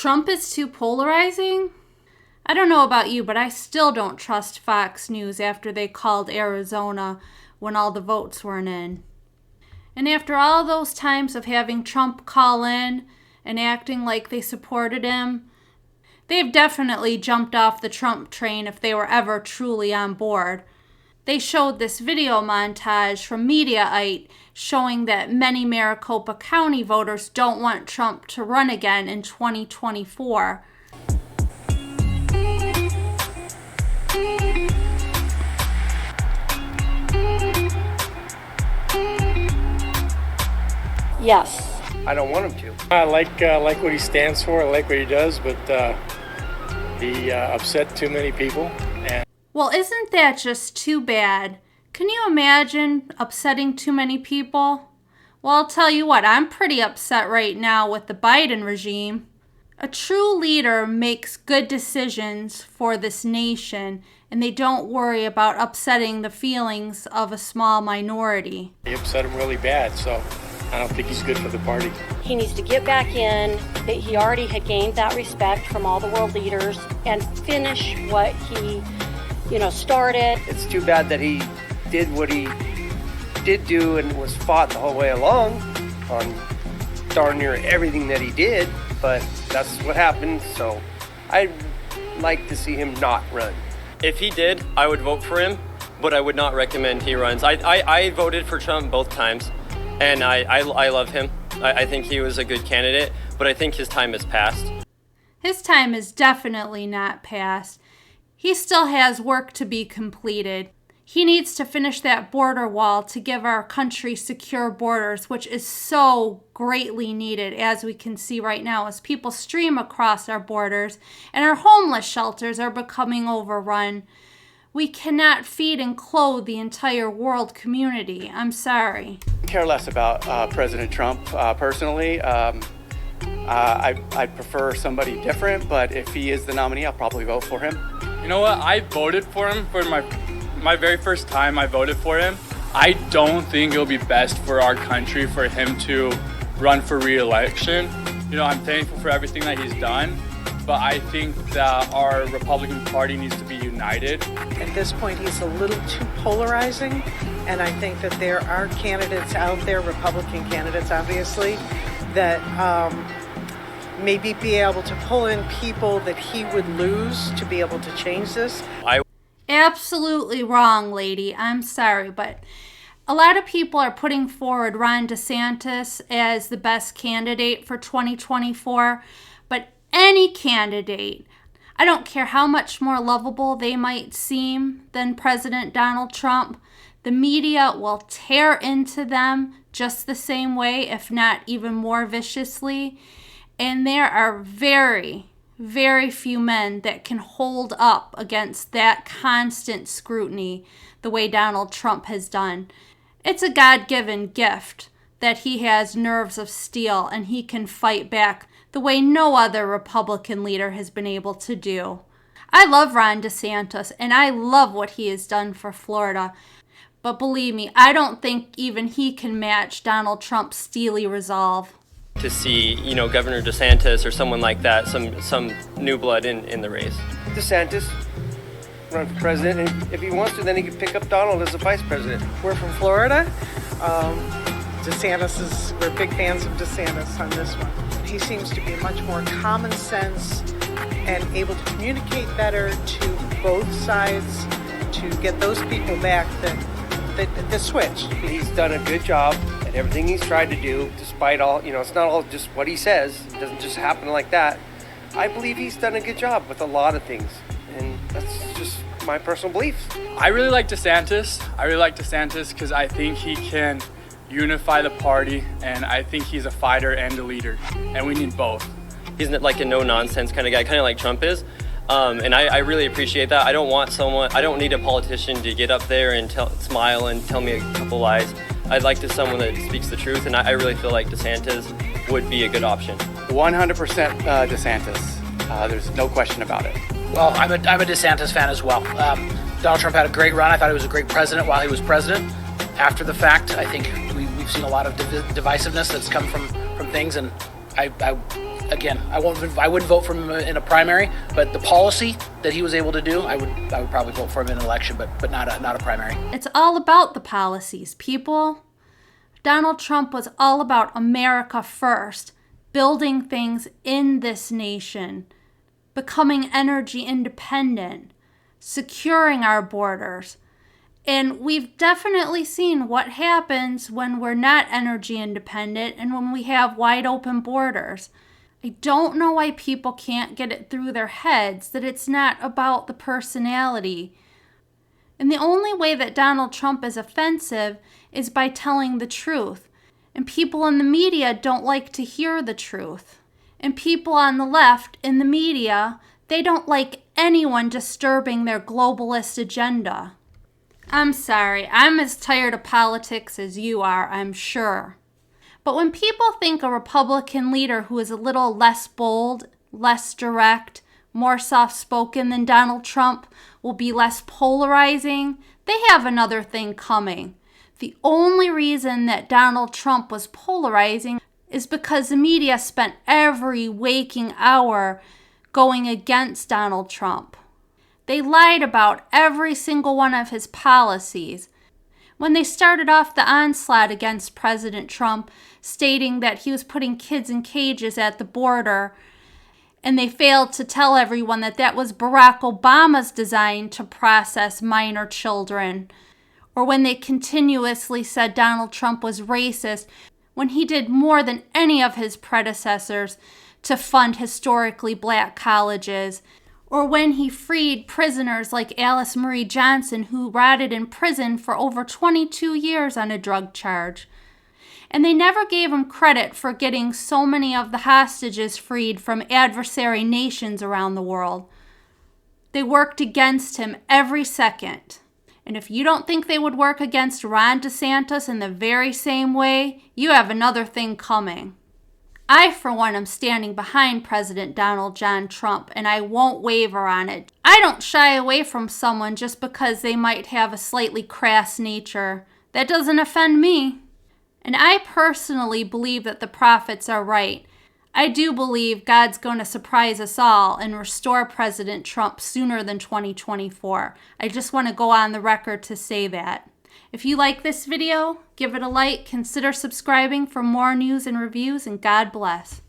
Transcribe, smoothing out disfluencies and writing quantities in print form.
Trump is too polarizing? I don't know about you, but I still don't trust Fox News after they called Arizona when all the votes weren't in. And after all those times of having Trump call in and acting like they supported him, they've definitely jumped off the Trump train if they were ever truly on board. They showed this video montage from Mediaite showing that many Maricopa County voters don't want Trump to run again in 2024. Yes. I don't want him to. I like what he stands for. I like what he does, but he upset too many people. Well, isn't that just too bad? Can you imagine upsetting too many people? Well, I'll tell you what, I'm pretty upset right now with the Biden regime. A true leader makes good decisions for this nation, and they don't worry about upsetting the feelings of a small minority. He upset him really bad, so I don't think he's good for the party. He needs to get back in. That he already had gained that respect from all the world leaders and finish what he started. It's too bad that he did what he did do and was fought the whole way along on darn near everything that he did, but that's what happened, so I'd like to see him not run. If he did, I would vote for him, but I would not recommend he runs. I voted for Trump both times, and I love him. I think he was a good candidate, but I think his time has passed. His time is definitely not past. He still has work to be completed. He needs to finish that border wall to give our country secure borders, which is so greatly needed, as we can see right now, as people stream across our borders and our homeless shelters are becoming overrun. We cannot feed and clothe the entire world community. I'm sorry. I care less about President Trump personally. I'd prefer somebody different, but if he is the nominee, I'll probably vote for him. You know what? I voted for him for my very first time I voted for him. I don't think it'll be best for our country for him to run for re-election. I'm thankful for everything that he's done, but I think that our Republican Party needs to be united. At this point, he's a little too polarizing, and I think that there are candidates out there, Republican candidates obviously, that maybe be able to pull in people that he would lose to be able to change this. Absolutely wrong, lady. I'm sorry, but a lot of people are putting forward Ron DeSantis as the best candidate for 2024, but any candidate, I don't care how much more lovable they might seem than President Donald Trump, the media will tear into them just the same way, if not even more viciously. And there are very, very few men that can hold up against that constant scrutiny the way Donald Trump has done. It's a God-given gift that he has nerves of steel and he can fight back the way no other Republican leader has been able to do. I love Ron DeSantis and I love what he has done for Florida. But believe me, I don't think even he can match Donald Trump's steely resolve. To see, Governor DeSantis or someone like that, some new blood in the race. DeSantis run for president, and if he wants to, then he can pick up Donald as the vice president. We're from Florida. We're big fans of DeSantis on this one. He seems to be much more common sense and able to communicate better to both sides to get those people back that switch. He's done a good job at everything he's tried to do, despite all, it's not all just what he says. It doesn't just happen like that. I believe he's done a good job with a lot of things, and that's just my personal beliefs. I really like DeSantis. Because I think he can unify the party, and I think he's a fighter and a leader, and we need both. He's like a no-nonsense kind of guy, kind of like Trump is. And I really appreciate that. I don't need a politician to get up there and smile and tell me a couple lies. I'd like someone that speaks the truth, and I really feel like DeSantis would be a good option. 100% DeSantis. There's no question about it. Well, I'm a DeSantis fan as well. Donald Trump had a great run. I thought he was a great president while he was president. After the fact, I think we've seen a lot of divisiveness that's come from things, and I again, I wouldn't vote for him in a primary, but the policy that he was able to do, I would probably vote for him in an election, but not a primary. It's all about the policies, people. Donald Trump was all about America first, building things in this nation, becoming energy independent, securing our borders. And we've definitely seen what happens when we're not energy independent and when we have wide open borders. I don't know why people can't get it through their heads that it's not about the personality. And the only way that Donald Trump is offensive is by telling the truth. And people in the media don't like to hear the truth. And people on the left in the media, they don't like anyone disturbing their globalist agenda. I'm sorry, I'm as tired of politics as you are, I'm sure. But when people think a Republican leader who is a little less bold, less direct, more soft-spoken than Donald Trump will be less polarizing, they have another thing coming. The only reason that Donald Trump was polarizing is because the media spent every waking hour going against Donald Trump. They lied about every single one of his policies. When they started off the onslaught against President Trump, stating that he was putting kids in cages at the border, and they failed to tell everyone that that was Barack Obama's design to process minor children, or when they continuously said Donald Trump was racist when he did more than any of his predecessors to fund historically black colleges, or when he freed prisoners like Alice Marie Johnson, who rotted in prison for over 22 years on a drug charge. And they never gave him credit for getting so many of the hostages freed from adversary nations around the world. They worked against him every second. And if you don't think they would work against Ron DeSantis in the very same way, you have another thing coming. I, for one, am standing behind President Donald John Trump, and I won't waver on it. I don't shy away from someone just because they might have a slightly crass nature. That doesn't offend me. And I personally believe that the prophets are right. I do believe God's going to surprise us all and restore President Trump sooner than 2024. I just want to go on the record to say that. If you like this video, give it a like, consider subscribing for more news and reviews, and God bless.